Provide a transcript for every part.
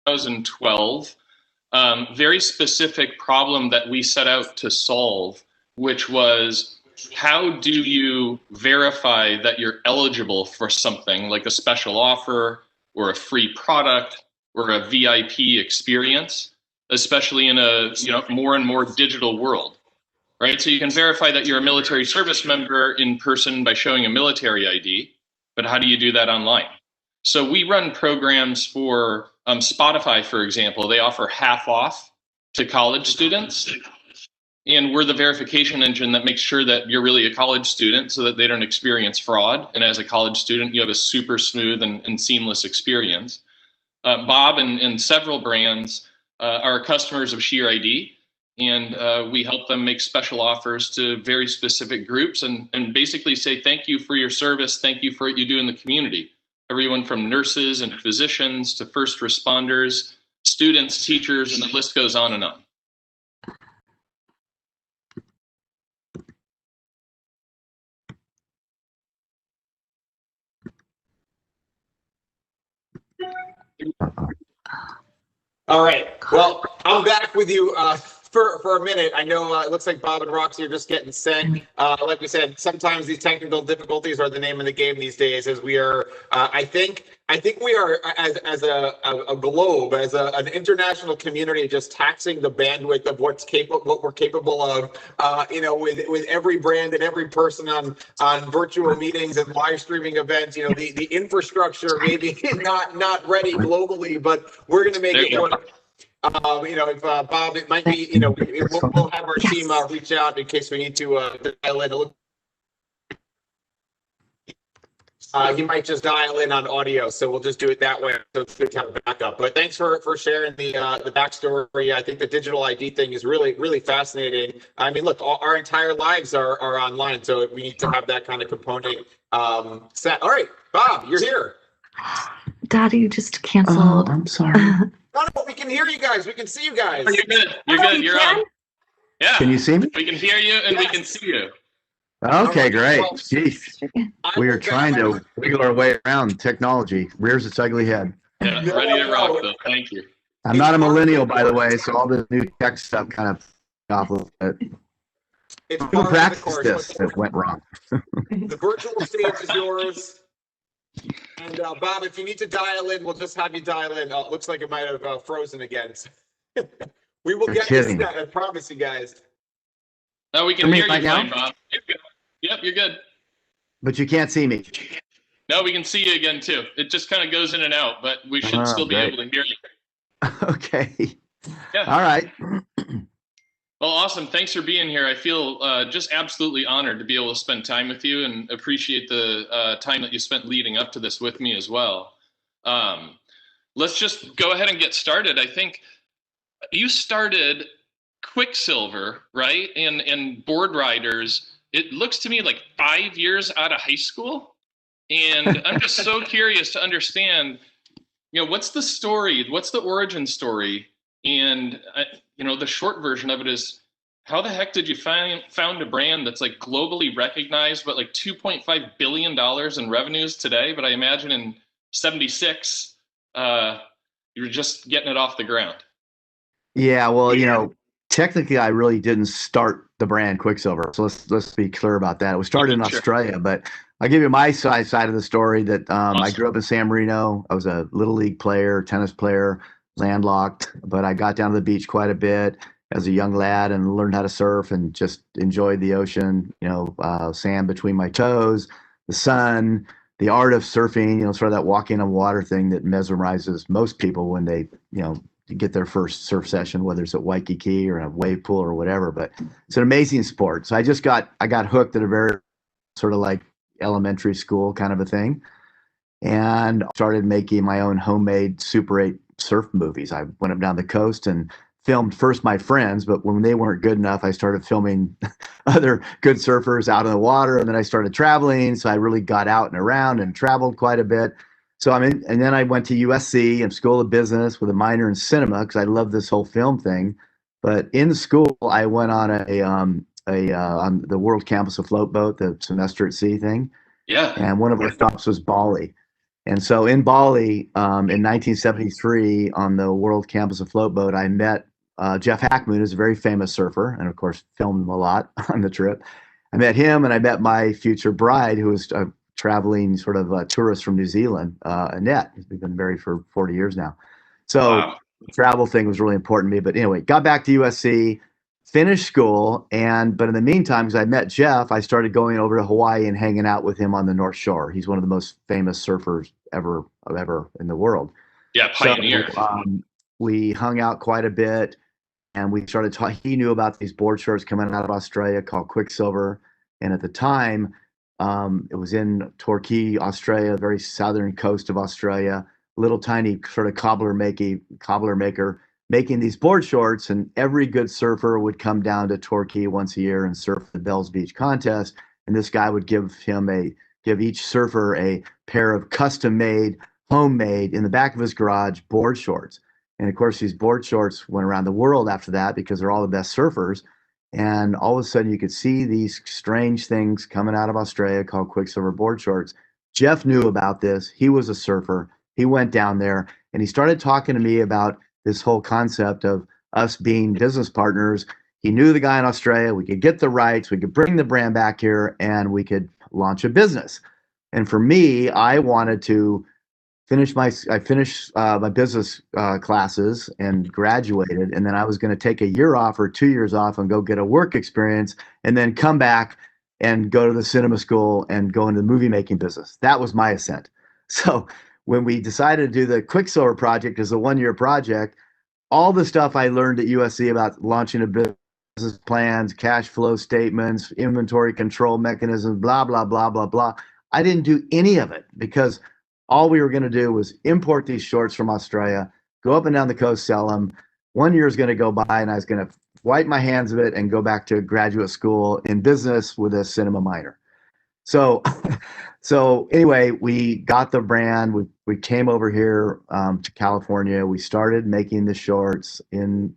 2012, very specific problem that we set out to solve, which was how do you verify that you're eligible for something like a special offer or a free product or a VIP experience, especially in a more and more digital world, right? So you can verify that you're a military service member in person by showing a military ID, but how do you do that online? So we run programs for Spotify, for example. They offer half off to college students. And we're the verification engine that makes sure that you're really a college student so that they don't experience fraud. And as a college student, you have a super smooth and seamless experience. Bob and several brands are customers of SheerID. And we help them make special offers to very specific groups and basically say, thank you for your service. Thank you for what you do in the community. Everyone from nurses and physicians to first responders, students, teachers, and the list goes on and on. All right. Well, I'm back with you for a minute. I know it looks like Bob and Roxy are just getting set. Like we said, sometimes these technical difficulties are the name of the game these days. As we are, I think we are as a globe, as an international community, just taxing the bandwidth of what we're capable of. With every brand and every person on virtual meetings and live streaming events. The infrastructure maybe not ready globally, but we're going to make it work. If Bob, it might be, we'll have our team reach out in case we need to dial in. He might just dial in on audio, so we'll just do it that way. So it's good to have a backup. But thanks for sharing the backstory. I think the digital ID thing is really fascinating. I mean, look, our entire lives are online, so we need to have that kind of component set. All right, Bob, you're here. Daddy just canceled. I'm sorry. No, we can hear you guys. We can see you guys. Oh, you're good. You're good. You're on. Yeah. Can you see me? We can hear you and we can see you. Okay, great. Jeez. We are trying to wiggle our way around technology. Rears its ugly head. Yeah, ready to rock, though. Thank you. I'm not a millennial, by the way, so all the new tech stuff kind of off a little bit. Who practiced this that went wrong? The virtual stage is yours. And Bob, if you need to dial in, we'll just have you dial in. It looks like it might have frozen again. We will get this done, I promise you guys. No, we can hear you fine, Bob. You're good. Yep, you're good. But you can't see me. No, we can see you again, too. It just kind of goes in and out, but we should still be able to hear you. Okay. Yeah. All right. Well, awesome. Thanks for being here. I feel just absolutely honored to be able to spend time with you and appreciate the time that you spent leading up to this with me as well. Let's just go ahead and get started. I think you started Quicksilver, right? And Boardriders. It looks to me like 5 years out of high school. And I'm just so curious to understand, what's the story? What's the origin story? And the short version of it is, how the heck did you found a brand that's like globally recognized, but like $2.5 billion in revenues today? But I imagine in '76, you were just getting it off the ground. Yeah, well, technically, I really didn't start the brand Quicksilver. So let's be clear about that. It was started in Australia, but I'll give you my side of the story. That awesome. I grew up in San Marino. I was a little league player, tennis player. Landlocked, but I got down to the beach quite a bit as a young lad and learned how to surf and just enjoyed the ocean, sand between my toes, the sun, the art of surfing, sort of that walking on water thing that mesmerizes most people when they, get their first surf session, whether it's at Waikiki or in a wave pool or whatever. But it's an amazing sport. So I got hooked at a very sort of like elementary school kind of a thing, and started making my own homemade Super 8 surf movies. I went up down the coast and filmed first my friends, but when they weren't good enough, I started filming other good surfers out in the water, and then I started traveling. So I really got out and around and traveled quite a bit. So and then I went to USC and School of Business with a minor in cinema because I love this whole film thing. But in school, I went on on the World Campus Afloat boat, the semester at sea thing. Yeah. And one of our stops was Bali. And so in Bali, in 1973, on the World Campus Afloat boat, I met Jeff Hackman, who's a very famous surfer, and of course filmed him a lot on the trip. I met him, and I met my future bride, who was a traveling sort of tourist from New Zealand, Annette. We've been married for 40 years now. So Wow. the travel thing was really important to me. But anyway, got back to USC, finished school, but in the meantime, because I met Jeff, I started going over to Hawaii and hanging out with him on the North Shore. He's one of the most famous surfers ever in the world. Yeah, pioneer. So, we hung out quite a bit, and we started talking. He knew about these board shorts coming out of Australia called Quicksilver, and at the time, it was in Torquay, Australia, very southern coast of Australia. Little tiny sort of cobbler maker making these board shorts, and every good surfer would come down to Torquay once a year and surf the Bells Beach contest. And this guy would give each surfer a pair of custom-made, homemade, in the back of his garage board shorts. And of course, these board shorts went around the world after that because they're all the best surfers. And all of a sudden, you could see these strange things coming out of Australia called Quicksilver board shorts. Jeff knew about this. He was a surfer. He went down there and he started talking to me about this whole concept of us being business partners. He knew the guy in Australia. We could get the rights. We could bring the brand back here and we could launch a business. And for me, I wanted to I finished my business classes and graduated, and then I was going to take a year off or 2 years off and go get a work experience, and then come back and go to the cinema school and go into the movie making business. That was my ascent. So when we decided to do the Quicksilver project as a 1-year project, all the stuff I learned at USC about launching a business plans, cash flow statements, inventory control mechanisms, blah, blah, blah, blah, blah. I didn't do any of it because all we were going to do was import these shorts from Australia, go up and down the coast, sell them. 1 year is going to go by, and I was going to wipe my hands of it and go back to graduate school in business with a cinema minor. So, so anyway, we got the brand. We came over here to California. We started making the shorts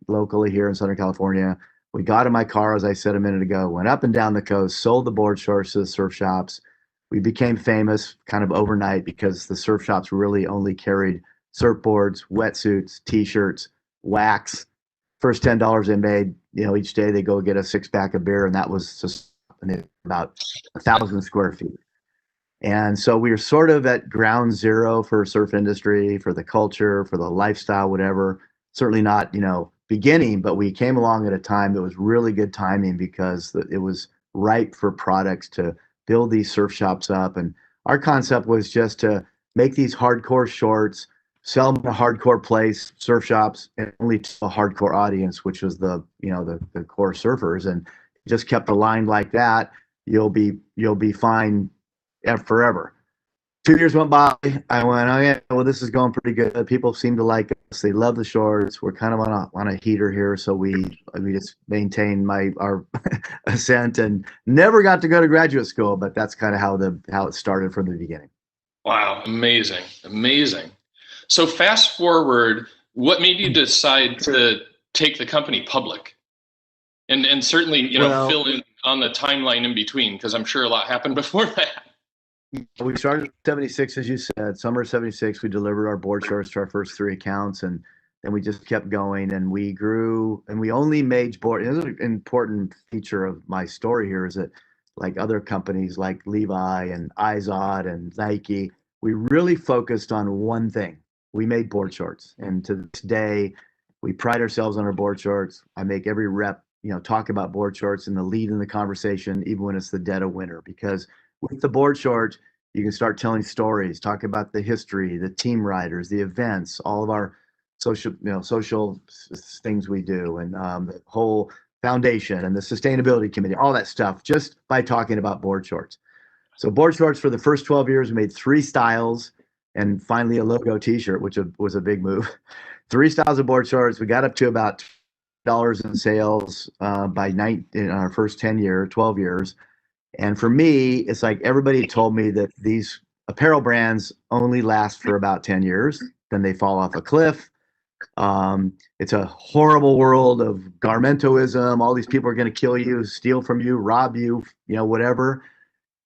locally here in Southern California. We got in my car, as I said a minute ago, went up and down the coast, sold the board shorts to the surf shops. We became famous kind of overnight because the surf shops really only carried surfboards, wetsuits, t-shirts, wax. First $10 they made, each day they go get a 6-pack of beer, and that was just about 1,000 square feet. And so we were sort of at ground zero for surf industry, for the culture, for the lifestyle, whatever. Certainly not, beginning, but we came along at a time that was really good timing because it was ripe for products to build these surf shops up. And our concept was just to make these hardcore shorts, sell them in a hardcore place, surf shops, and only to a hardcore audience, which was the core surfers. And just kept aligned like that, you'll be fine forever. 2 years went by. I went, oh yeah, well, this is going pretty good. People seem to like us. They love the shorts. We're kind of on a heater here, so we just maintained our ascent and never got to go to graduate school. But that's kind of how it started from the beginning. Wow, amazing. So fast forward, what made you decide to take the company public? And certainly, fill in on the timeline in between, because I'm sure a lot happened before that. We started in 76, as you said, summer of 76. We delivered our board shorts to our first 3 accounts, and then we just kept going, and we grew, and we only made board. This is an important feature of my story here is that, like other companies like Levi and Izod and Nike, we really focused on one thing. We made board shorts, and to this day, we pride ourselves on our board shorts. I make every rep, talk about board shorts and the lead in the conversation, even when it's the dead of winter, because with the board short, you can start telling stories, talk about the history, the team riders, the events, all of our social things we do, and the whole foundation and the sustainability committee, all that stuff, just by talking about board shorts. So board shorts for the first 12 years, we made 3 styles, and finally a logo T-shirt, which was a big move. 3 styles of board shorts. We got up to about $2 in sales in our first 12 years. And for me, it's like everybody told me that these apparel brands only last for about 10 years. Then they fall off a cliff. It's a horrible world of garmentoism. All these people are going to kill you, steal from you, rob you, whatever.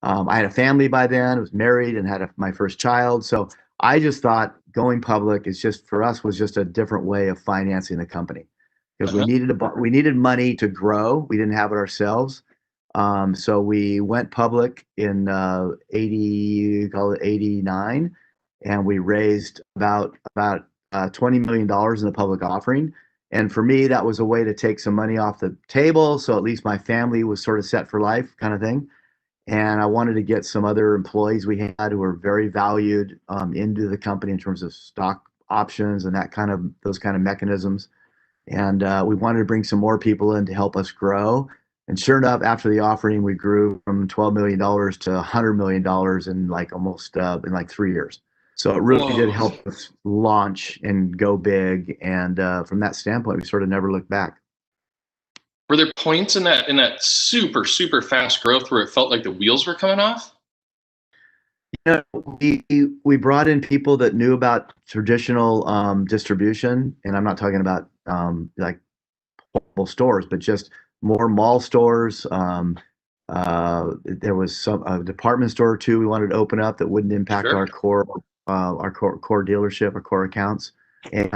I had a family by then. I was married and had my first child. So I just thought going public is just for us was just a different way of financing the company because Uh-huh. we needed money to grow. We didn't have it ourselves. So we went public in 89, and we raised about $20 million in the public offering. And for me, that was a way to take some money off the table. So at least my family was sort of set for life kind of thing. And I wanted to get some other employees we had who were very valued into the company in terms of stock options and those kind of mechanisms. And we wanted to bring some more people in to help us grow. And sure enough, after the offering, we grew from $12 million to $100 million in like almost in like 3 years. So it really did help us launch and go big. And from that standpoint, we sort of never looked back. Were there points in that super, super fast growth where it felt like the wheels were coming off? You know, we brought in people that knew about traditional distribution, and I'm not talking about like whole stores, but just more mall stores. There was a department store or two we wanted to open up that wouldn't impact our core dealership, our core accounts. And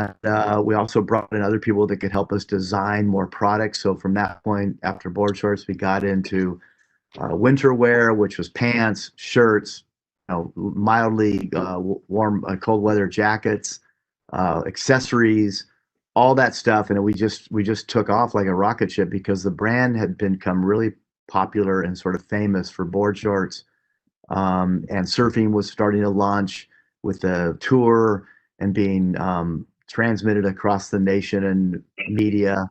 we also brought in other people that could help us design more products. So from that point, after board shorts, we got into winter wear, which was pants, shirts, mildly warm, cold weather jackets, accessories, all that stuff. And we just took off like a rocket ship because the brand had become really popular and sort of famous for board shorts. And surfing was starting to launch with the tour and being transmitted across the nation and media.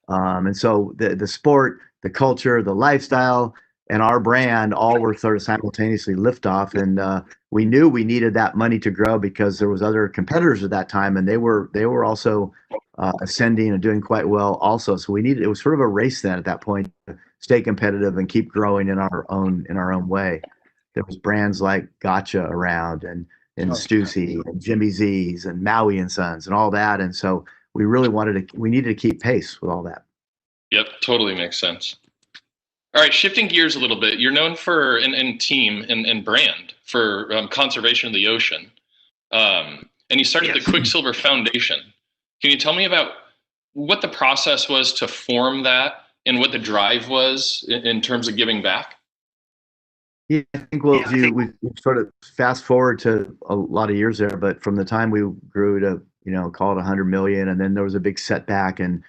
And so the sport, the culture, the lifestyle, and our brand all were sort of simultaneously lift off. And we knew we needed that money to grow because there was other competitors at that time, and they were also ascending and doing quite well also. So it was sort of a race then at that point to stay competitive and keep growing in our own way. There was brands like Gotcha around and Stussy and Jimmy Z's and Maui and Sons and all that. And so we needed to keep pace with all that. Yep, totally makes sense. All right, shifting gears a little bit, you're known for, and team and brand for conservation of the ocean. And you started the Quicksilver Foundation. Can you tell me about what the process was to form that and what the drive was in terms of giving back? Yeah, I think we sort of fast forward to a lot of years there, but from the time we grew to, call it 100 million, and then there was a big setback and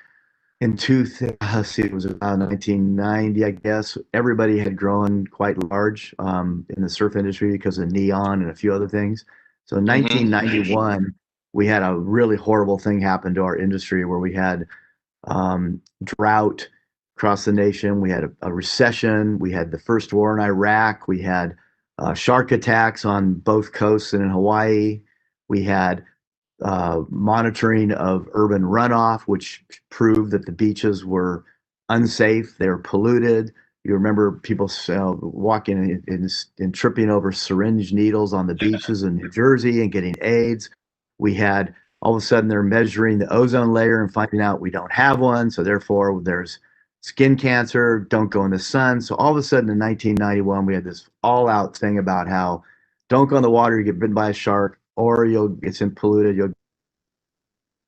let's see, it was about 1990, I guess. Everybody had grown quite large in the surf industry because of neon and a few other things. So in 1991, we had a really horrible thing happen to our industry where we had drought across the nation. We had a recession. We had the first war in Iraq. We had shark attacks on both coasts and in Hawaii. We had monitoring of urban runoff, which proved that the beaches were unsafe. They were polluted. You remember people walking and tripping over syringe needles on the beaches in New Jersey and getting AIDS. We had all of a sudden they're measuring the ozone layer and finding out we don't have one. So therefore there's skin cancer, don't go in the sun. So all of a sudden in 1991, we had this all out thing about how don't go in the water, you get bitten by a shark, or it's polluted, you'll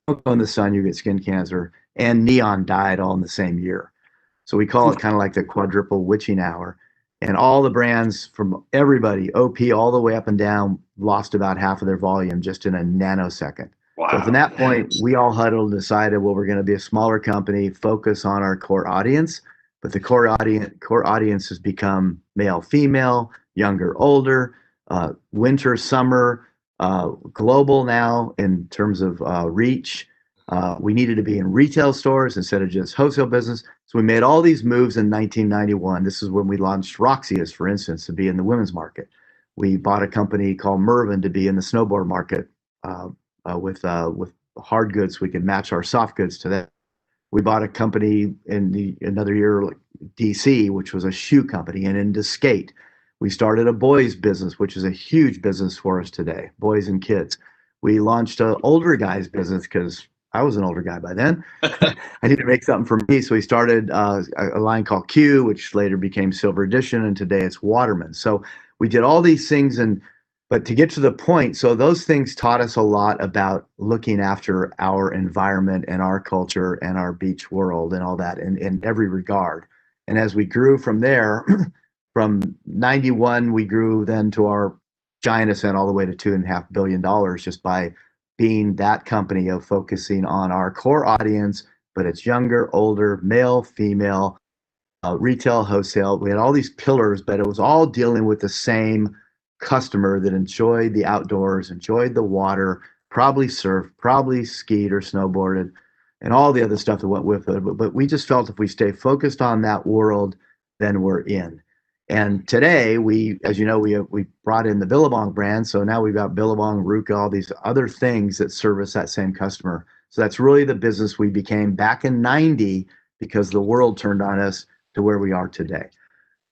go in the sun, you get skin cancer, and neon died all in the same year. So we call it kind of like the quadruple witching hour. And all the brands from everybody, OP all the way up and down, lost about half of their volume just in a nanosecond. Wow. So from that point, we all huddled and decided, well, we're going to be a smaller company, focus on our core audience. But the core audience has become male, female, younger, older, winter, summer, global now in terms of reach. We needed to be in retail stores instead of just wholesale business. So we made all these moves in 1991. This is when we launched Roxy, as for instance, to be in the women's market. We bought a company called Mervin to be in the snowboard market with hard goods. So we could match our soft goods to that. We bought a company in another year, like DC, which was a shoe company, and into skate. We started a boys business, which is a huge business for us today, boys and kids. We launched an older guys business because I was an older guy by then. I needed to make something for me. So we started a line called Q, which later became Silver Edition, and today it's Waterman. So we did all these things, but But to get to the point, so those things taught us a lot about looking after our environment and our culture and our beach world and all that in every regard. And as we grew from there, from 91, we grew then to our giant ascent all the way to $2.5 billion just by being that company of focusing on our core audience, but it's younger, older, male, female, retail, wholesale. We had all these pillars, but it was all dealing with the same customer that enjoyed the outdoors, enjoyed the water, probably surfed, probably skied or snowboarded, and all the other stuff that went with it. But we just felt if we stay focused on that world, then we're in. And today, we, as you know, we brought in the Billabong brand. So now we've got Billabong, Ruka, all these other things that service that same customer. So that's really the business we became back in 90 because the world turned on us to where we are today.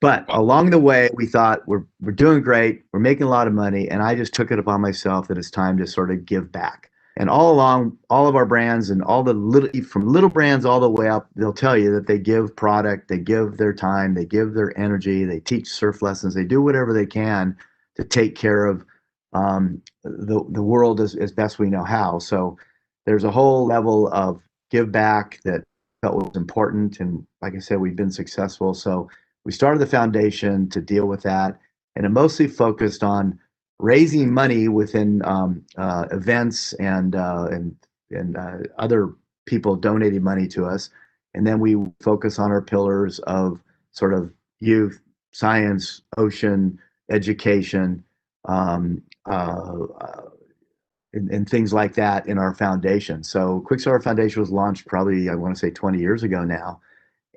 But along the way, we thought we're doing great, we're making a lot of money, and I just took it upon myself that it's time to sort of give back. And all along, all of our brands and all the from little brands all the way up, they'll tell you that they give product, they give their time, they give their energy, they teach surf lessons, they do whatever they can to take care of the world as best we know how. So there's a whole level of give back that felt was important, and like I said, we've been successful. So we started the foundation to deal with that, and it mostly focused on raising money within events and other people donating money to us. And then we focus on our pillars of sort of youth, science, ocean, education, and things like that in our foundation. So Quicksilver Foundation was launched probably, I want to say 20 years ago now.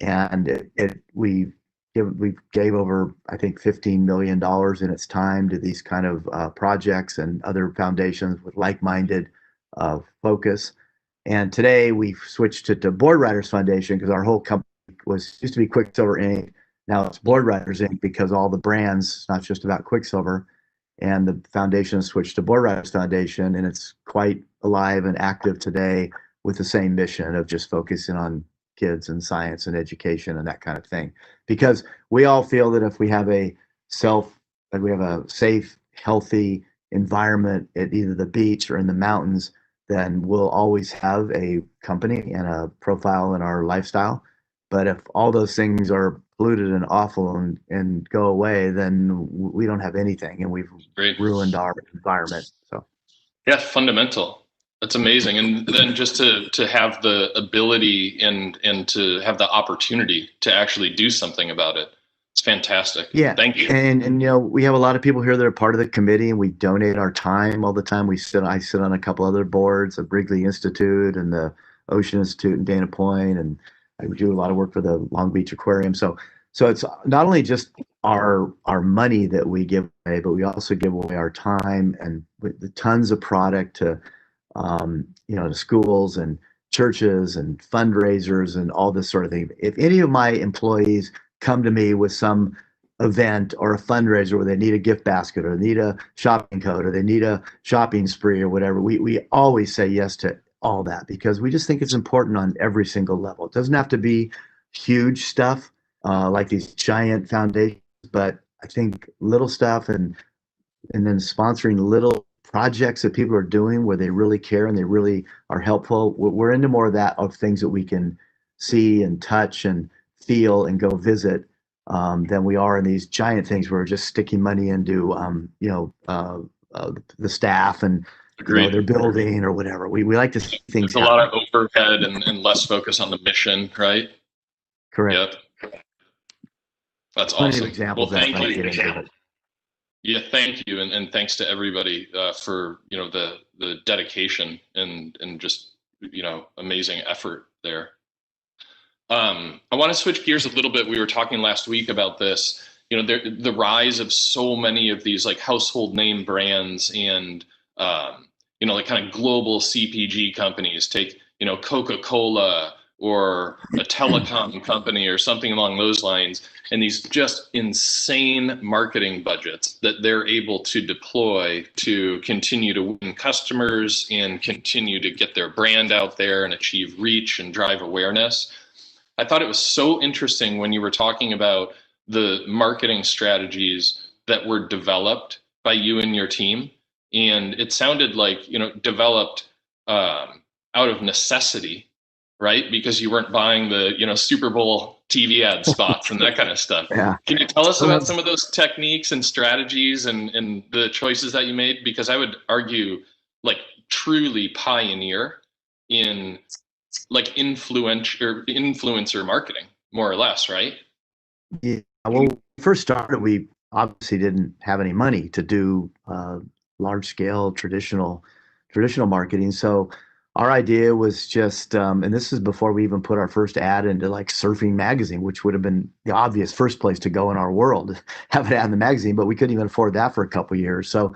And we gave over, I think, $15 million in its time to these kind of projects and other foundations with like-minded focus. And today we've switched it to Boardriders Foundation because our whole company used to be Quicksilver Inc. Now it's Boardriders Inc. because all the brands, it's not just about Quicksilver. And the foundation switched to Boardriders Foundation, and it's quite alive and active today with the same mission of just focusing on kids and science and education and that kind of thing. Because we all feel that if we have a safe, healthy environment at either the beach or in the mountains, then we'll always have a company and a profile in our lifestyle. But if all those things are polluted and awful and go away, then we don't have anything, and we've ruined our environment. So, yeah, fundamental. That's amazing. And then just to have the ability and to have the opportunity to actually do something about it. It's fantastic. Yeah. Thank you. And we have a lot of people here that are part of the committee, and we donate our time all the time. I sit on a couple other boards, the Wrigley Institute and the Ocean Institute in Dana Point, and I do a lot of work for the Long Beach Aquarium. So it's not only just our money that we give away, but we also give away our time and the tons of product to to schools and churches and fundraisers and all this sort of thing. If any of my employees come to me with some event or a fundraiser where they need a gift basket or need a shopping code or they need a shopping spree or whatever, we always say yes to all that because we just think it's important on every single level. It doesn't have to be huge stuff like these giant foundations, but I think little stuff and then sponsoring little projects that people are doing where they really care and they really are helpful. We're into more of that, of things that we can see and touch and feel and go visit than we are in these giant things where we're just sticking money into the staff and their building or whatever. We like to see things. There's a lot of overhead and less focus on the mission, right? Correct. Yep. That's Plenty awesome. of examples. Well, thank you. Yeah, thank you, and thanks to everybody for the dedication and just amazing effort there. I want to switch gears a little bit. We were talking last week about this. The rise of so many of these like household name brands and like kind of global CPG companies. Take Coca-Cola or a telecom company or something along those lines, and these just insane marketing budgets that they're able to deploy to continue to win customers and continue to get their brand out there and achieve reach and drive awareness. I thought it was so interesting when you were talking about the marketing strategies that were developed by you and your team, and it sounded like, developed out of necessity, right? Because you weren't buying the, Super Bowl TV ad spots and that kind of stuff. Yeah. Can you tell us about some of those techniques and strategies and the choices that you made? Because I would argue, like, truly pioneer in like influencer marketing, more or less, right? Yeah. Well, when we first started, we obviously didn't have any money to do large scale traditional marketing. So our idea was just, and this is before we even put our first ad into like Surfing Magazine, which would have been the obvious first place to go in our world, have an ad in the magazine, but we couldn't even afford that for a couple of years. So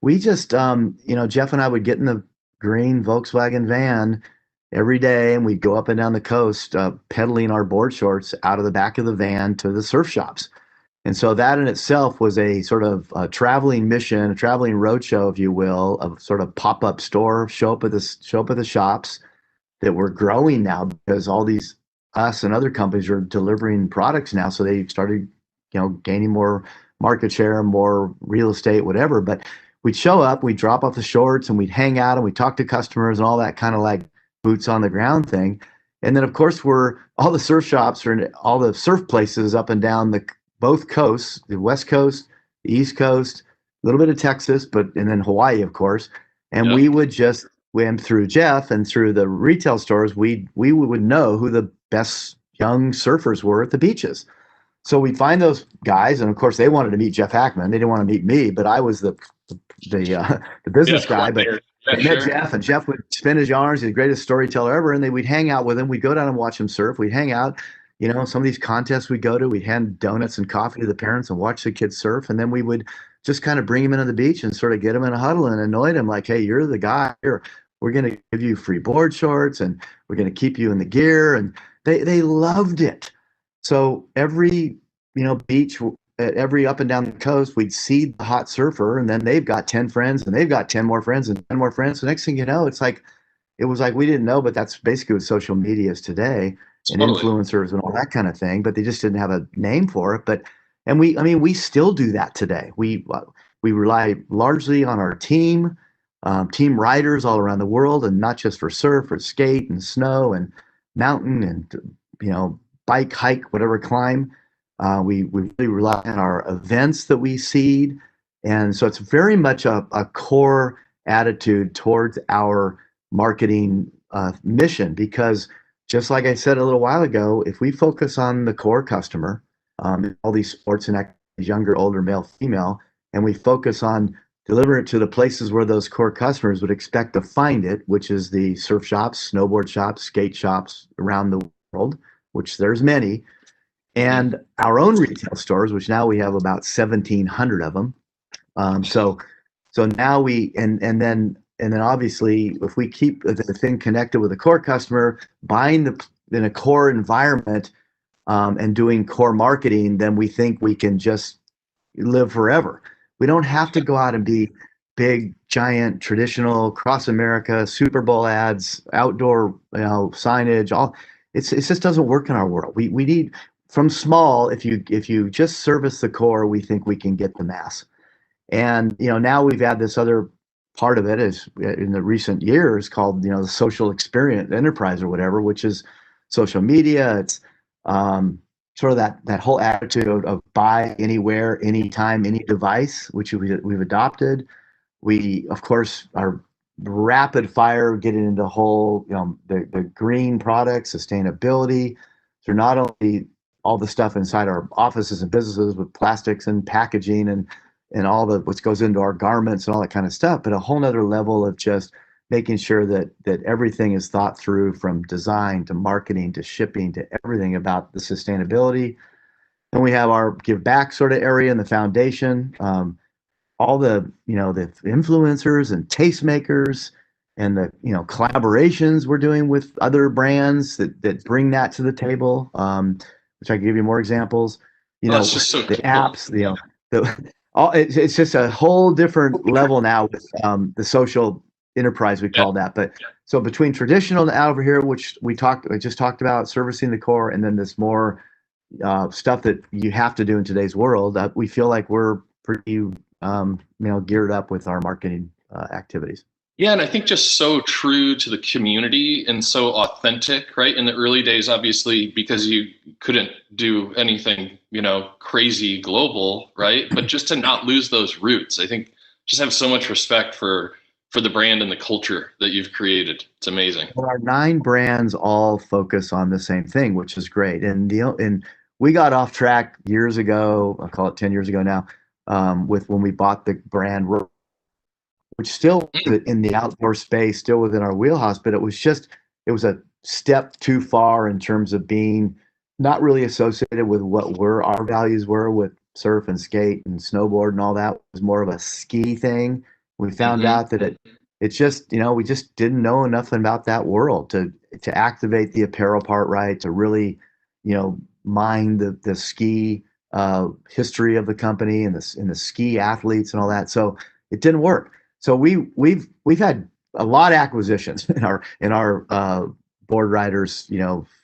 we just, Jeff and I would get in the green Volkswagen van every day, and we'd go up and down the coast, peddling our board shorts out of the back of the van to the surf shops. And so that in itself was a sort of a traveling mission, a traveling roadshow, if you will, of sort of pop-up store, show up at the shops that were growing now because all these us and other companies are delivering products now. So they started, gaining more market share, more real estate, whatever. But we'd show up, we'd drop off the shorts, and we'd hang out and we'd talk to customers and all that kind of like boots on the ground thing. And then of course all the surf shops are in all the surf places up and down both coasts, the West Coast, the East Coast, a little bit of Texas, and then Hawaii, of course. And we would just went through Jeff and through the retail stores, we would know who the best young surfers were at the beaches. So we'd find those guys, and of course they wanted to meet Jeff Hackman. They didn't want to meet me, but I was the business guy. But they met Jeff, and Jeff would spin his yarns. He's the greatest storyteller ever. And we'd hang out with him. We'd go down and watch him surf. We'd hang out. Some of these contests we'd go to, we'd hand donuts and coffee to the parents and watch the kids surf. And then we would just kind of bring him into the beach and sort of get him in a huddle and annoy him like, hey, you're the guy here. We're going to give you free board shorts and we're going to keep you in the gear. And they loved it. So every, beach, at every up and down the coast, we'd seed the hot surfer, and then they've got 10 friends and they've got 10 more friends and 10 more friends. So next thing you know, it was like we didn't know, but that's basically what social media is today. And influencers and all that kind of thing, but they just didn't have a name for it. We still do that today. We rely largely on our team riders all around the world, and not just for surf or skate and snow and mountain and, bike, hike, whatever, climb. We really rely on our events that we seed. And so it's very much a core attitude towards our marketing mission, because just like I said a little while ago, if we focus on the core customer, all these sports and activities, younger, older, male, female, and we focus on delivering it to the places where those core customers would expect to find it, which is the surf shops, snowboard shops, skate shops around the world, which there's many, and our own retail stores, which now we have about 1,700 of them. So now and then obviously, if we keep the thing connected with the core customer, buying in a core environment, and doing core marketing, then we think we can just live forever. We don't have to go out and be big, giant, traditional cross America Super Bowl ads, outdoor, signage. It just doesn't work in our world. We need from small. If you just service the core, we think we can get the mass. And now we've had this other part of it is in the recent years called, the social experience enterprise or whatever, which is social media. It's sort of that whole attitude of buy anywhere, anytime, any device, which we've adopted. We, of course, are rapid fire getting into whole, the green products, sustainability. So not only all the stuff inside our offices and businesses with plastics and packaging and all what goes into our garments and all that kind of stuff, but a whole nother level of just making sure that everything is thought through, from design to marketing to shipping to everything about the sustainability. And we have our give back sort of area in the foundation, all the the influencers and tastemakers and the collaborations we're doing with other brands that bring that to the table, which I can give you more examples. That's just so the cool. apps, it's just a whole different level now with the social enterprise, we call that. But so between traditional and out over here, which we just talked about, servicing the core, and then this more stuff that you have to do in today's world, we feel like we're pretty geared up with our marketing activities. Yeah, and I think just so true to the community and so authentic, right? In the early days, obviously, because you couldn't do anything, crazy global, right? But just to not lose those roots, I think just have so much respect for the brand and the culture that you've created. It's amazing. Well, our 9 brands all focus on the same thing, which is great. And we got off track years ago. I'll call it 10 years ago now, with when we bought the brand, which still in the outdoor space, still within our wheelhouse, but it was a step too far in terms of being not really associated with what our values were with surf and skate and snowboard and all that. It was more of a ski thing. We found out that it's just, we just didn't know enough about that world to activate the apparel part right, to really, mine the ski history of the company and the ski athletes and all that. So it didn't work. So we've had a lot of acquisitions in our Boardriders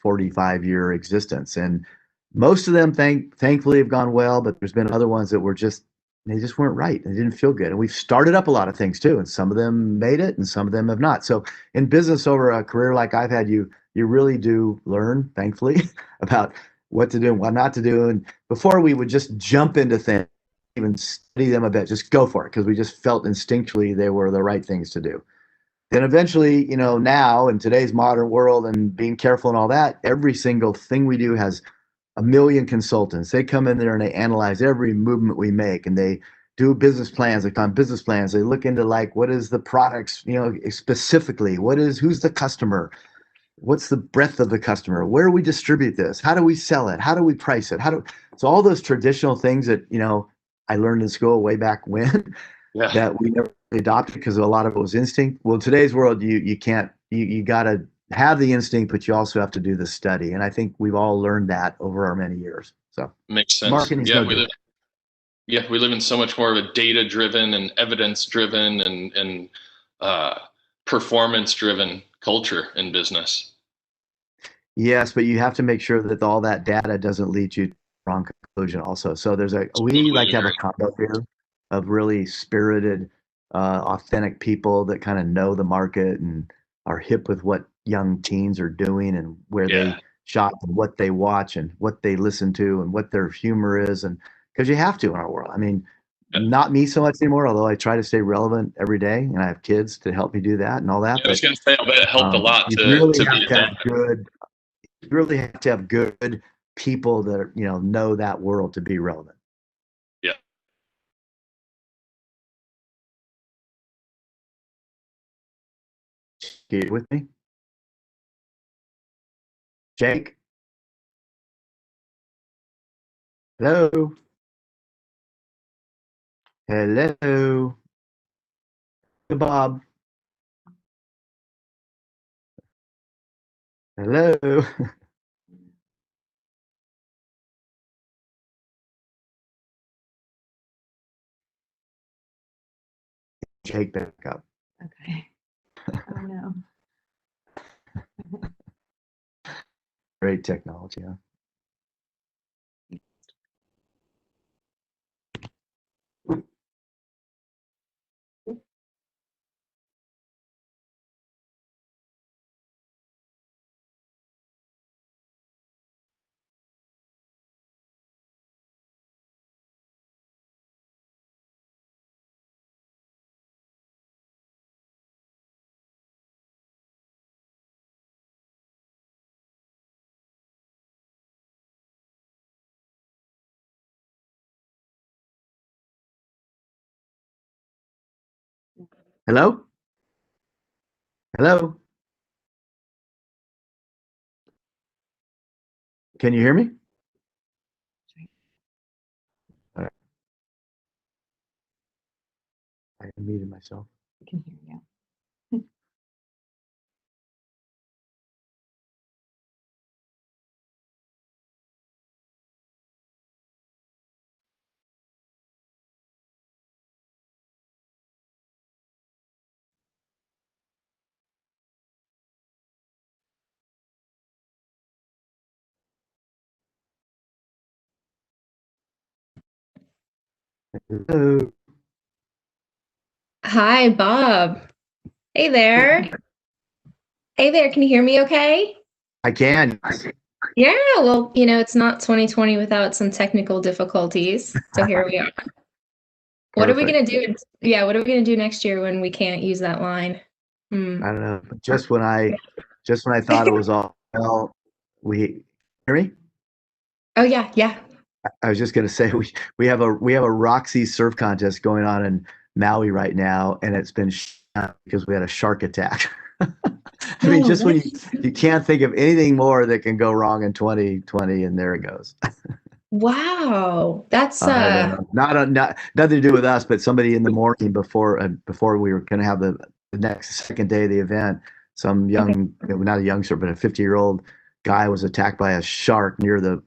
45-year existence, and most of them thankfully have gone well, but there's been other ones that they just weren't right. They didn't feel good, and we've started up a lot of things too, and some of them made it, and some of them have not. So in business, over a career like I've had, you really do learn, thankfully, about what to do and what not to do. And before, we would just jump into things, even study them a bit, just go for it, because we just felt instinctually they were the right things to do. Then eventually, now in today's modern world and being careful and all that, every single thing we do has a million consultants. They come in there and they analyze every movement we make, and they do business plans. They come business plans. They look into what is the products, specifically, who's the customer, what's the breadth of the customer, where do we distribute this, how do we sell it, how do we price it, so all those traditional things that I learned in school way back when, that we never adopted because a lot of it was instinct. Well, in today's world, you can't, you got to have the instinct, but you also have to do the study. And I think we've all learned that over our many years. So makes sense. Marketing's Yeah, no different. We live in so much more of a data-driven and evidence-driven and performance-driven culture in business. Yes, but you have to make sure that all that data doesn't lead you to the wrong conclusion also. So we like to have a combo here of really spirited, authentic people that kind of know the market and are hip with what young teens are doing and where they shop and what they watch and what they listen to and what their humor is. And because you have to in our world. I mean, not me so much anymore, although I try to stay relevant every day, and I have kids to help me do that and all that. Yeah, I was going to say, I bet it helped a lot you to really be have to have good people that know that world to be relevant. Yeah. You with me, Jake? Hello. Hello. Bob. Hello. Jake back up. Okay. Oh no. Great technology, huh? Hello? Hello? Can you hear me? All right. I muted myself. I can hear you. Hello? Hi, Bob. Hey there. Hey there. Can you hear me okay? I can. Yeah, well, it's not 2020 without some technical difficulties. So here we are. What are we Perfect. going to do? Yeah, what are we going to do next year when we can't use that line? I don't know. But just when I thought it was all well, we hear me? Oh, yeah, yeah. I was just going to say we have a Roxy surf contest going on in Maui right now, and it's been shut down because we had a shark attack. I mean, Oh, just when what? you can't think of anything more that can go wrong in 2020, and there it goes. Wow. That's I know. Not nothing to do with us, but somebody in the morning before we were going to have the next second day of the event, some okay. young, not a youngster, but a 50-year-old guy was attacked by a shark near the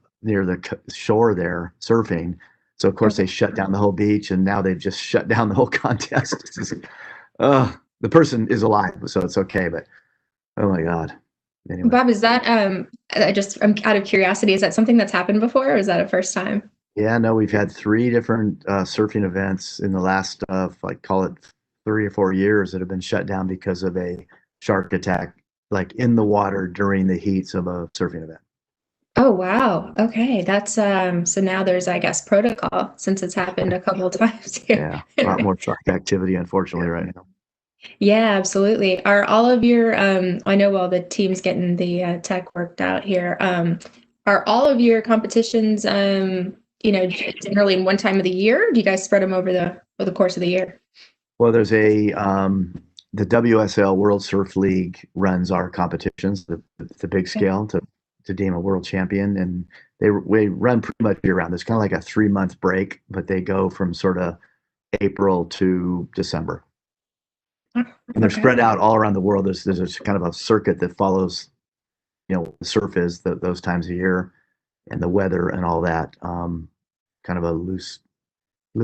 shore there surfing. So of course Okay. they shut down the whole beach, and now they've just shut down the whole contest. The person is alive, so it's okay. But oh my God. Anyway. Bob, is that I'm out of curiosity, is that something that's happened before, or is that a first time? Yeah, no, we've had three different surfing events in the last, like, call it 3 or 4 years that have been shut down because of a shark attack, like in the water during the heats of a surfing event. Oh, wow. Okay. That's so now there's, I guess, protocol since it's happened a couple of times here. Yeah, a lot more shark activity, unfortunately, right now. Yeah, absolutely. Are all of your I know while the team's getting the tech worked out here, are all of your competitions generally in one time of the year? Or do you guys spread them over the course of the year? Well, there's the WSL World Surf League runs our competitions, the big Okay. scale to deem a world champion, and we run pretty much year round. There's kind of like a 3 month break, but they go from sort of April to December. And they're Okay. spread out all around the world. There's a kind of a circuit that follows, the surf is those times of year and the weather and all that. Kind of a loose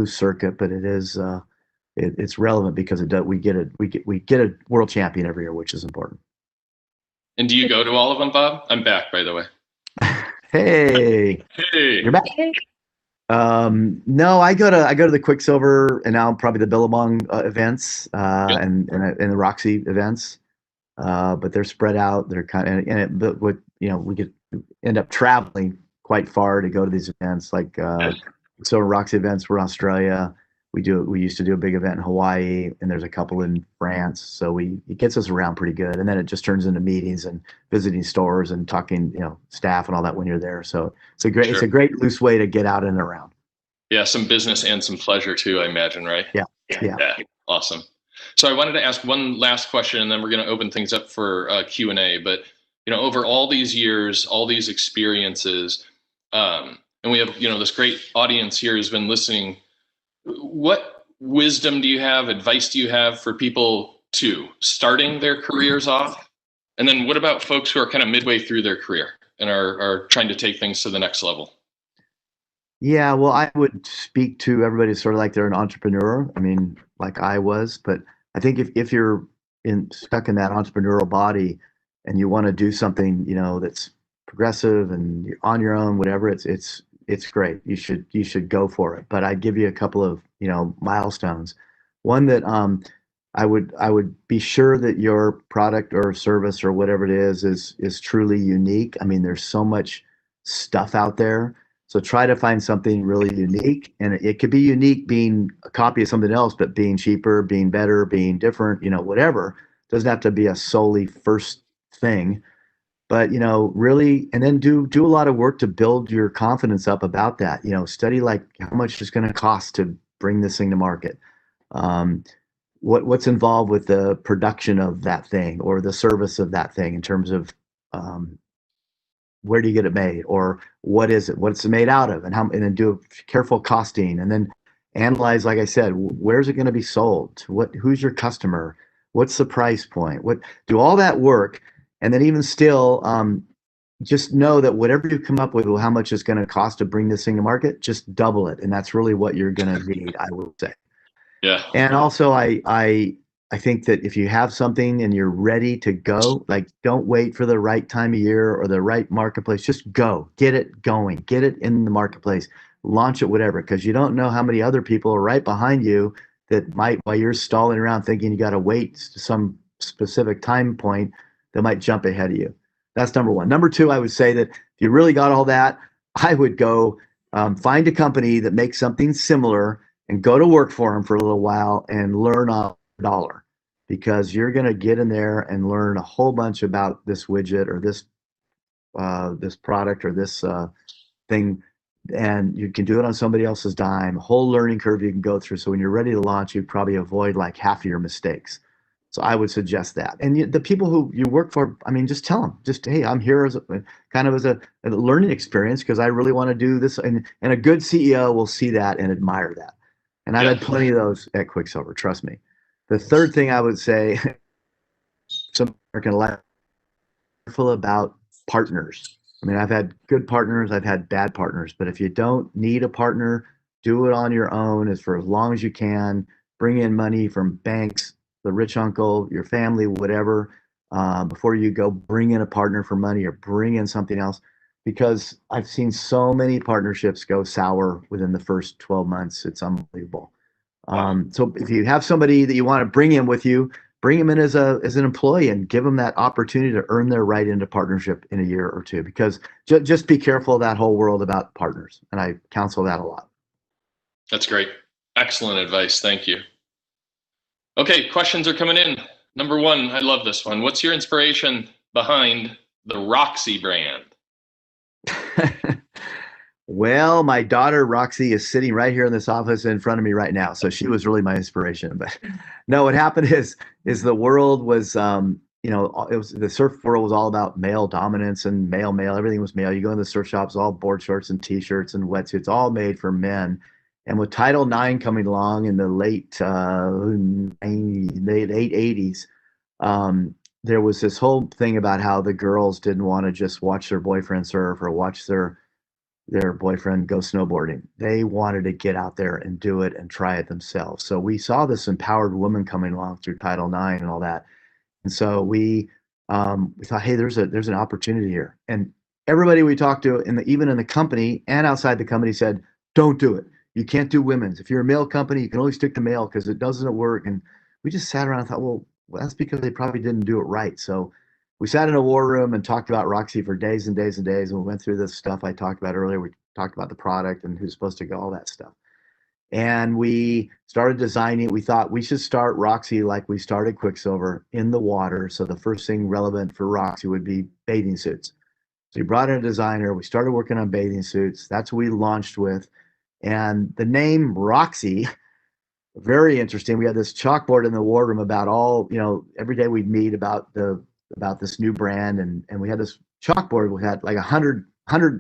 circuit, but it's relevant because we get a world champion every year, which is important. And do you go to all of them, Bob? I'm back, by the way. Hey, Hey. you're back. No, I go to the Quicksilver and now probably the Billabong events and the Roxy events. But they're spread out. They're kind of, but what, we end up traveling quite far to go to these events. Like, so Roxy events were in Australia. We used to do a big event in Hawaii, and there's a couple in France. So it gets us around pretty good. And then it just turns into meetings and visiting stores and talking, staff and all that when you're there. So it's a great loose way to get out and around. Yeah, some business and some pleasure too, I imagine, right? Yeah. Awesome. So I wanted to ask one last question, and then we're going to open things up for Q&A. But over all these years, all these experiences, and we have this great audience here who's been listening. What wisdom do you have? Advice do you have for people starting their careers off? And then what about folks who are kind of midway through their career and are trying to take things to the next level? Yeah, well, I would speak to everybody sort of like they're an entrepreneur. I mean, like I was, but I think if you're stuck in that entrepreneurial body and you want to do something, that's progressive and you're on your own, whatever, it's great. You should go for it. But I'd give you a couple of, milestones. One that I would be sure that your product or service or whatever it is truly unique. I mean, there's so much stuff out there. So try to find something really unique, and it could be unique being a copy of something else, but being cheaper, being better, being different, whatever. Doesn't have to be a solely first thing, but really, and then do a lot of work to build your confidence up about that. Study like how much it's going to cost to bring this thing to market. Um, what's involved with the production of that thing or the service of that thing in terms of where do you get it made, or what is it, what's it made out of, and then do a careful costing, and then analyze, like I said, where's it going to be sold, who's your customer, what's the price point, do all that work. And then even still, just know that whatever you come up with, how much it's going to cost to bring this thing to market, just double it, and that's really what you're going to need, I would say. Yeah. And also, I think that if you have something and you're ready to go, like, don't wait for the right time of year or the right marketplace. Just go, get it going, get it in the marketplace, launch it, whatever, because you don't know how many other people are right behind you that might, while you're stalling around thinking you got to wait to some specific time point, that might jump ahead of you. That's number one. Number two, I would say that if you really got all that, I would go find a company that makes something similar and go to work for them for a little while and learn a dollar, because you're going to get in there and learn a whole bunch about this widget or this product or this thing, and you can do it on somebody else's dime. A whole learning curve you can go through. So when you're ready to launch, you probably avoid like half of your mistakes. So I would suggest that. And the people who you work for, I mean, just tell them, just, hey, I'm here as a learning experience because I really want to do this. And a good CEO will see that and admire that. And I've had plenty of those at Quicksilver, trust me. The third thing I would say, some American life, careful about partners. I mean, I've had good partners, I've had bad partners, but if you don't need a partner, do it on your own for as long as you can. Bring in money from banks, the rich uncle, your family, whatever, before you go bring in a partner for money or bring in something else, because I've seen so many partnerships go sour within the first 12 months. It's unbelievable. So if you have somebody that you want to bring in with you, bring them in as an employee and give them that opportunity to earn their right into partnership in a year or two, because just be careful of that whole world about partners. And I counsel that a lot. That's great. Excellent advice. Thank you. Okay, questions are coming in. Number one, I love this one. What's your inspiration behind the Roxy brand? Well, my daughter Roxy is sitting right here in this office in front of me right now, so she was really my inspiration. But no, what happened is the world was, it was, the surf world was all about male dominance and male. Everything was male. You go in the surf shops, all board shorts and t-shirts and wetsuits, all made for men. And with Title IX coming along in the late 80s, there was this whole thing about how the girls didn't want to just watch their boyfriend surf or watch their boyfriend go snowboarding. They wanted to get out there and do it and try it themselves. So we saw this empowered woman coming along through Title IX and all that. And so we thought, hey, there's an opportunity here. And everybody we talked to, even in the company and outside the company, said, don't do it. You can't do women's. If you're a male company, you can only stick to male because it doesn't work. And we just sat around and thought, well, that's because they probably didn't do it right. So we sat in a war room and talked about Roxy for days and days and days. And we went through this stuff I talked about earlier. We talked about the product and who's supposed to go, all that stuff. And we started designing. We thought we should start Roxy like we started Quicksilver, in the water. So the first thing relevant for Roxy would be bathing suits. So we brought in a designer. We started working on bathing suits. That's what we launched with. And the name Roxy, very interesting. We had this chalkboard in the war room about every day we'd meet about this new brand. And we had this chalkboard. We had like 100,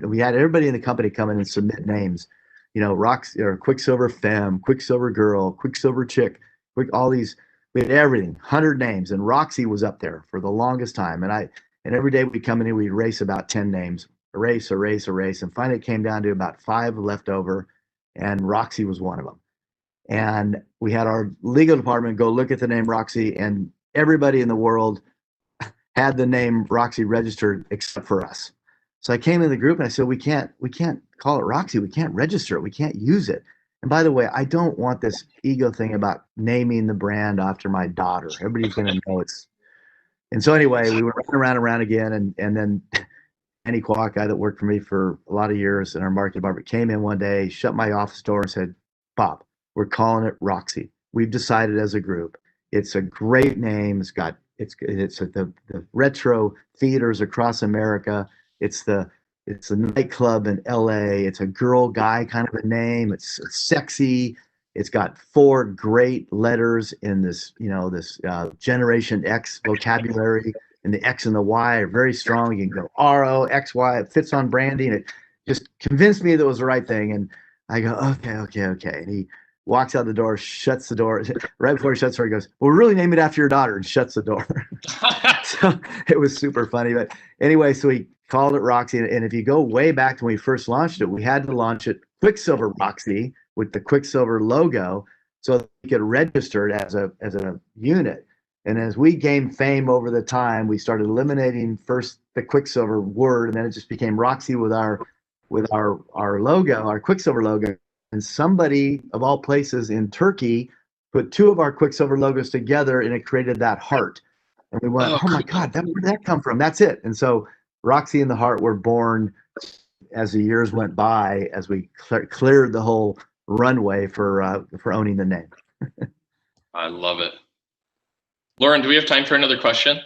we had everybody in the company come in and submit names, Roxy or Quicksilver Femme, Quicksilver Girl, Quicksilver Chick, all these, we had everything, 100 names. And Roxy was up there for the longest time. And every day we'd come in, we'd erase about 10 names, erase. And finally it came down to about 5 left over. And Roxy was one of them. And we had our legal department go look at the name Roxy, and everybody in the world had the name Roxy registered except for us. So I came in the group and I said, we can't call it Roxy. We can't register it. We can't use it. And by the way, I don't want this ego thing about naming the brand after my daughter. Everybody's going to know it's. And so anyway, we were running around again. And then Annie Kwok, guy that worked for me for a lot of years in our marketing department, came in one day, shut my office door and said, Bob, we're calling it Roxy. We've decided as a group. It's a great name. It's the retro theaters across America. It's the nightclub in LA. It's a girl guy kind of a name. It's sexy. It's got 4 great letters in this Generation X vocabulary. And the X and the Y are very strong. You can go ROXY. It fits on branding. It just convinced me that it was the right thing. And I go, okay. And he walks out the door, shuts the door. Right before he shuts the door, he goes, well, we'll really name it after your daughter, and shuts the door. So it was super funny. But anyway, so we called it Roxy. And if you go way back to when we first launched it, we had to launch it Quicksilver Roxy with the Quicksilver logo so that we could register it as a unit. And as we gained fame over the time, we started eliminating first the Quicksilver word, and then it just became Roxy with our logo, our Quicksilver logo. And somebody of all places in Turkey put two of our Quicksilver logos together, and it created that heart. And we went, oh my God, where did that come from? That's it. And so Roxy and the heart were born as the years went by, as we cleared the whole runway for owning the name. I love it. Lauren, do we have time for another question?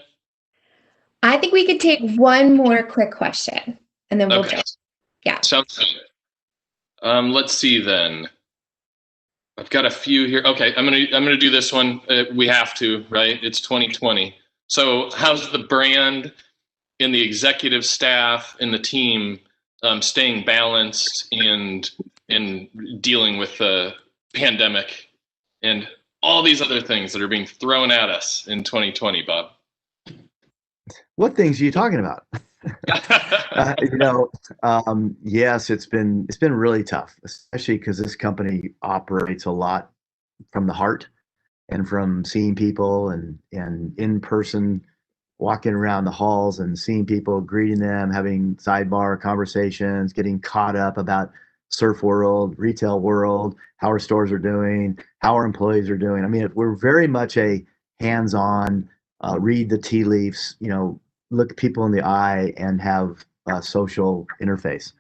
I think we could take one more quick question, and then we'll just, yeah. Sounds good. Let's see then. I've got a few here. Okay, I'm gonna do this one. We have to, right? It's 2020. So how's the brand and the executive staff and the team staying balanced and dealing with the pandemic and all these other things that are being thrown at us in 2020, Bob? What things are you talking about? Yes, it's been really tough, especially because this company operates a lot from the heart and from seeing people and in person, walking around the halls and seeing people, greeting them, having sidebar conversations, getting caught up about surf world, retail world, how our stores are doing, how our employees are doing. I mean, we're very much a hands-on, read the tea leaves, look people in the eye and have a social interface.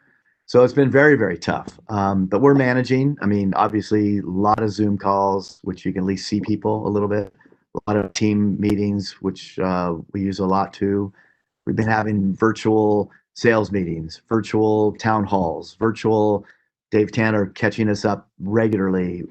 So it's been very, very tough. But we're managing. I mean, obviously, a lot of Zoom calls, which you can at least see people a little bit. A lot of team meetings, which we use a lot too. We've been having virtual sales meetings, virtual town halls, virtual Dave Tanner catching us up regularly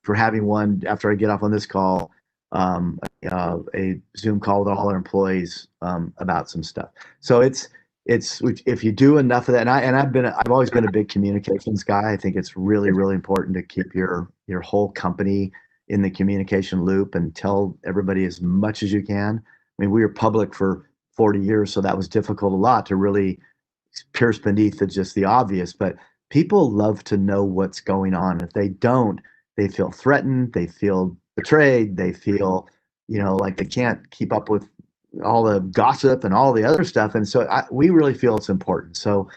for having one after I get off on this call, a Zoom call with all our employees about some stuff. So it's if you do enough of that, and I've always been a big communications guy. I think it's really, really important to keep your whole company in the communication loop and tell everybody as much as you can. I mean, we were public for 40 years, so that was difficult a lot to really pierce beneath just the obvious. But people love to know what's going on. If they don't, they feel threatened, they feel betrayed, they feel, like they can't keep up with all the gossip and all the other stuff. And so we really feel it's important. So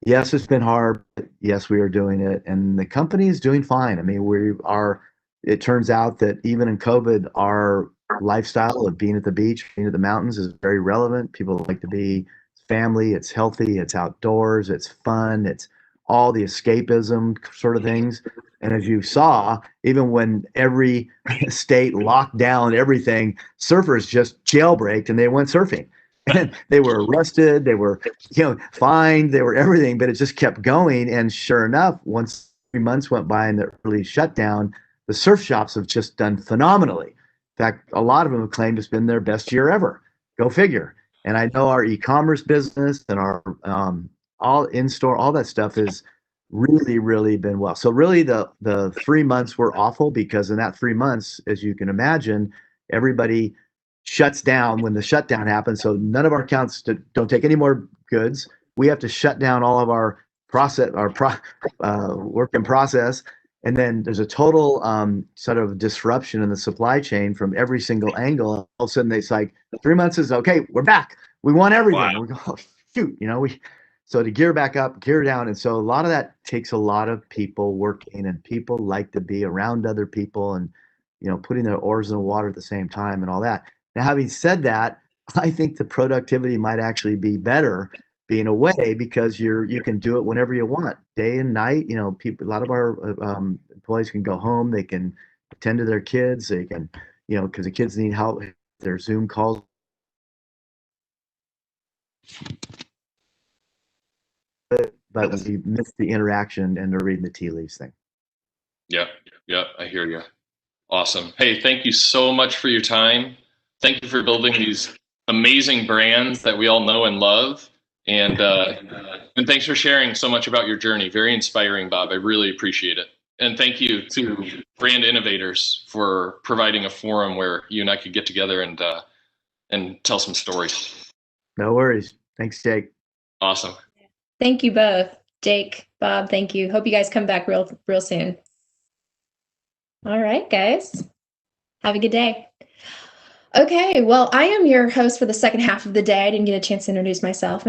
yes, it's been hard. But yes, we are doing it. And the company is doing fine. I mean, it turns out that even in COVID, our lifestyle of being at the beach, being at the mountains is very relevant. People like to be family, it's healthy, it's outdoors, it's fun, it's all the escapism sort of things. And as you saw, even when every state locked down everything, surfers just jailbreaked and they went surfing. And they were arrested, they were, fined, they were everything, but it just kept going. And sure enough, once 3 months went by and the early shutdown, the surf shops have just done phenomenally. In fact, a lot of them have claimed it's been their best year ever. Go figure. And I know our e-commerce business and our all in-store, all that stuff is really, really been well. So really the 3 months were awful because in that 3 months, as you can imagine, everybody shuts down when the shutdown happens. So none of our accounts don't take any more goods. We have to shut down all of our work in process. And then there's a total sort of disruption in the supply chain from every single angle. All of a sudden, it's like 3 months is okay. We're back. We want everything. Wow. We go, oh, shoot, so to gear back up, gear down. And so a lot of that takes a lot of people working, and people like to be around other people and, putting their oars in the water at the same time and all that. Now, having said that, I think the productivity might actually be better being away because you can do it whenever you want, day and night. People, a lot of our employees can go home. They can attend to their kids. They can, because the kids need help. Their Zoom calls. But we miss the interaction and the reading the tea leaves thing. Yeah, I hear you. Awesome. Hey, thank you so much for your time. Thank you for building these amazing brands that we all know and love. And thanks for sharing so much about your journey. Very inspiring, Bob. I really appreciate it. And thank you to Brand Innovators for providing a forum where you and I could get together and tell some stories. No worries. Thanks, Jake. Awesome. Thank you both. Jake, Bob, thank you. Hope you guys come back real soon. All right, guys. Have a good day. Okay, well, I am your host for the second half of the day. I didn't get a chance to introduce myself.